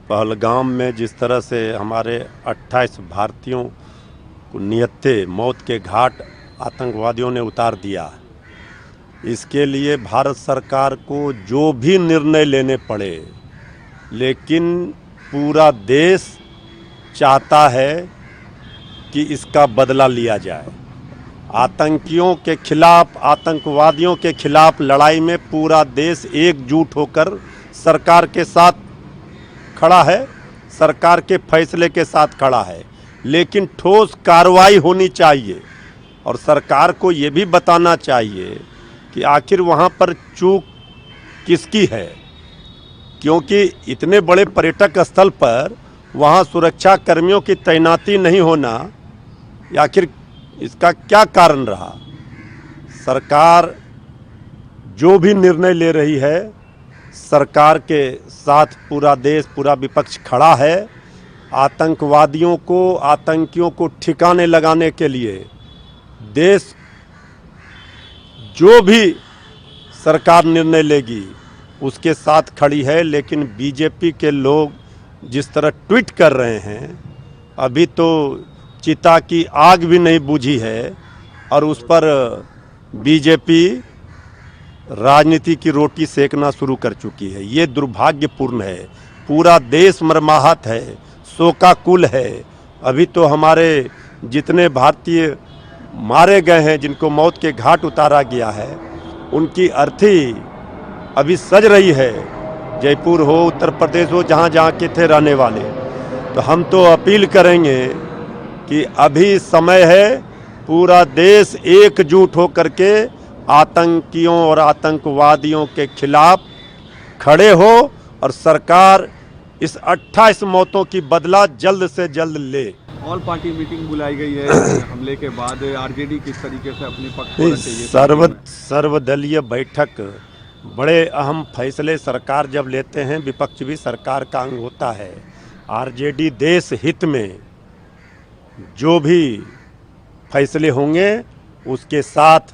पहलगाम में जिस तरह से हमारे 28 भारतीयों को नियत्ते मौत के घाट आतंकवादियों ने उतार दिया, इसके लिए भारत सरकार को जो भी निर्णय लेने पड़े, लेकिन पूरा देश चाहता है कि इसका बदला लिया जाए। आतंकियों के खिलाफ, आतंकवादियों के खिलाफ लड़ाई में पूरा देश एकजुट होकर सरकार के साथ खड़ा है, सरकार के फैसले के साथ खड़ा है, लेकिन ठोस कार्रवाई होनी चाहिए और सरकार को ये भी बताना चाहिए कि आखिर वहाँ पर चूक किसकी है, क्योंकि इतने बड़े पर्यटक स्थल पर वहाँ सुरक्षा कर्मियों की तैनाती नहीं होना, आखिर इसका क्या कारण रहा। सरकार जो भी निर्णय ले रही है, सरकार के साथ पूरा देश, पूरा विपक्ष खड़ा है। आतंकवादियों को, आतंकियों को ठिकाने लगाने के लिए देश जो भी सरकार निर्णय लेगी उसके साथ खड़ी है। लेकिन बीजेपी के लोग जिस तरह ट्वीट कर रहे हैं, अभी तो चिता की आग भी नहीं बुझी है और उस पर बीजेपी राजनीति की रोटी सेकना शुरू कर चुकी है। ये दुर्भाग्यपूर्ण है। पूरा देश मर्माहत है, शोकाकुल है। अभी तो हमारे जितने भारतीय मारे गए हैं, जिनको मौत के घाट उतारा गया है, उनकी अर्थी अभी सज रही है। जयपुर हो, उत्तर प्रदेश हो, जहाँ जहाँ के थे रहने वाले। तो हम तो अपील करेंगे कि अभी समय है, पूरा देश एकजुट होकर के आतंकियों और आतंकवादियों के खिलाफ खड़े हो और सरकार इस 28 मौतों की बदला जल्द से जल्द ले। ऑल पार्टी मीटिंग बुलाई गई है हमले के बाद। आरजेडी किस तरीके से अपने पक्ष को रखेगी? सर्वदलीय बैठक, बड़े अहम फैसले सरकार जब लेते हैं, विपक्ष भी सरकार का अंग होता है। आरजेडी देश हित में जो भी फैसले होंगे उसके साथ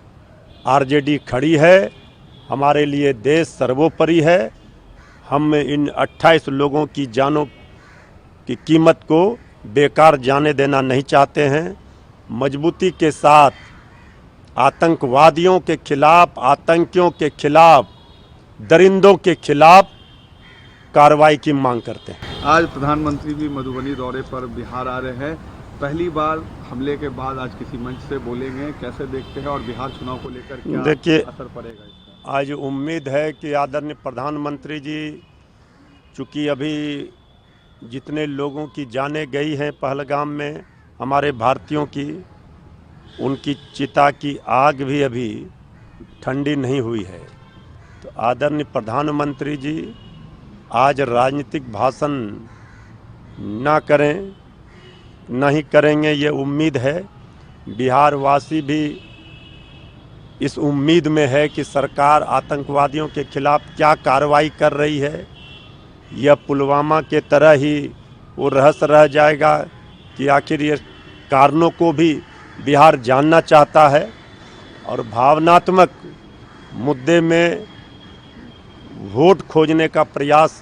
आरजेडी खड़ी है। हमारे लिए देश सर्वोपरि है। हम इन 28 लोगों की जानों की कीमत को बेकार जाने देना नहीं चाहते हैं। मजबूती के साथ आतंकवादियों के खिलाफ, आतंकियों के खिलाफ, दरिंदों के खिलाफ कार्रवाई की मांग करते हैं। आज प्रधानमंत्री भी मधुबनी दौरे पर बिहार आ रहे हैं। पहली बार हमले के बाद आज किसी मंच से बोलेंगे, कैसे देखते हैं और बिहार चुनाव को लेकर क्या असर पड़ेगा इसका? आज उम्मीद है कि आदरणीय प्रधानमंत्री जी, चूँकि अभी जितने लोगों की जानें गई हैं पहलगाम में हमारे भारतीयों की, उनकी चिता की आग भी अभी ठंडी नहीं हुई है। तो आदरणीय प्रधानमंत्री जी आज राजनीतिक भाषण ना करें, नहीं करेंगे, ये उम्मीद है। बिहार वासी भी इस उम्मीद में है कि सरकार आतंकवादियों के खिलाफ क्या कार्रवाई कर रही है। यह पुलवामा के तरह ही वो रहस्य रह जाएगा कि आखिर ये कारणों को भी बिहार जानना चाहता है। और भावनात्मक मुद्दे में वोट खोजने का प्रयास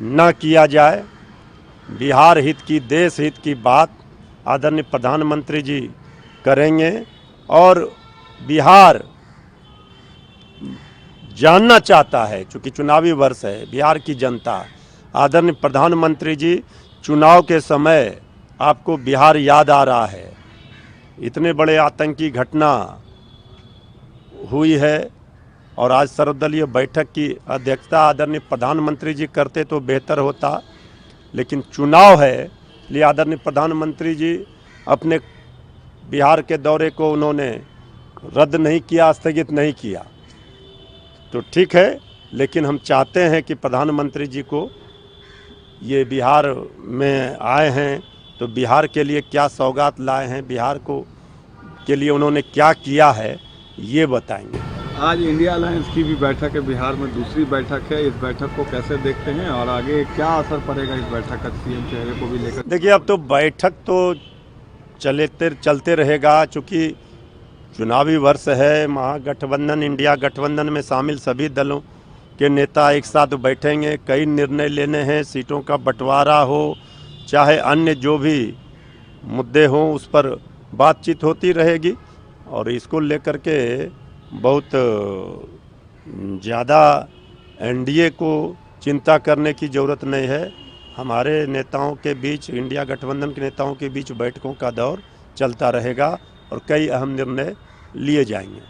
न किया जाए। बिहार हित की, देश हित की बात आदरणीय प्रधानमंत्री जी करेंगे और बिहार जानना चाहता है, चूँकि चुनावी वर्ष है, बिहार की जनता। आदरणीय प्रधानमंत्री जी, चुनाव के समय आपको बिहार याद आ रहा है। इतने बड़े आतंकी घटना हुई है और आज सर्वदलीय बैठक की अध्यक्षता आदरणीय प्रधानमंत्री जी करते तो बेहतर होता, लेकिन चुनाव है, इसलिए आदरणीय प्रधानमंत्री जी अपने बिहार के दौरे को उन्होंने रद्द नहीं किया, स्थगित नहीं किया, तो ठीक है। लेकिन हम चाहते हैं कि प्रधानमंत्री जी को ये बिहार में आए हैं तो बिहार के लिए क्या सौगात लाए हैं, बिहार को के लिए उन्होंने क्या किया है, ये बताएंगे। आज इंडिया अलायंस की भी बैठक है, बिहार में दूसरी बैठक है। इस बैठक को कैसे देखते हैं और आगे क्या असर पड़ेगा इस बैठक का सीएम चेहरे को भी लेकर? देखिए, अब तो बैठक तो चलते रहेगा, चूँकि चुनावी वर्ष है। महागठबंधन, इंडिया गठबंधन में शामिल सभी दलों के नेता एक साथ बैठेंगे, कई निर्णय लेने हैं, सीटों का बंटवारा हो चाहे अन्य जो भी मुद्दे हों उस पर बातचीत होती रहेगी। और इसको लेकर के बहुत ज़्यादा एनडीए को चिंता करने की ज़रूरत नहीं है। हमारे नेताओं के बीच, इंडिया गठबंधन के नेताओं के बीच बैठकों का दौर चलता रहेगा और कई अहम निर्णय लिए जाएंगे।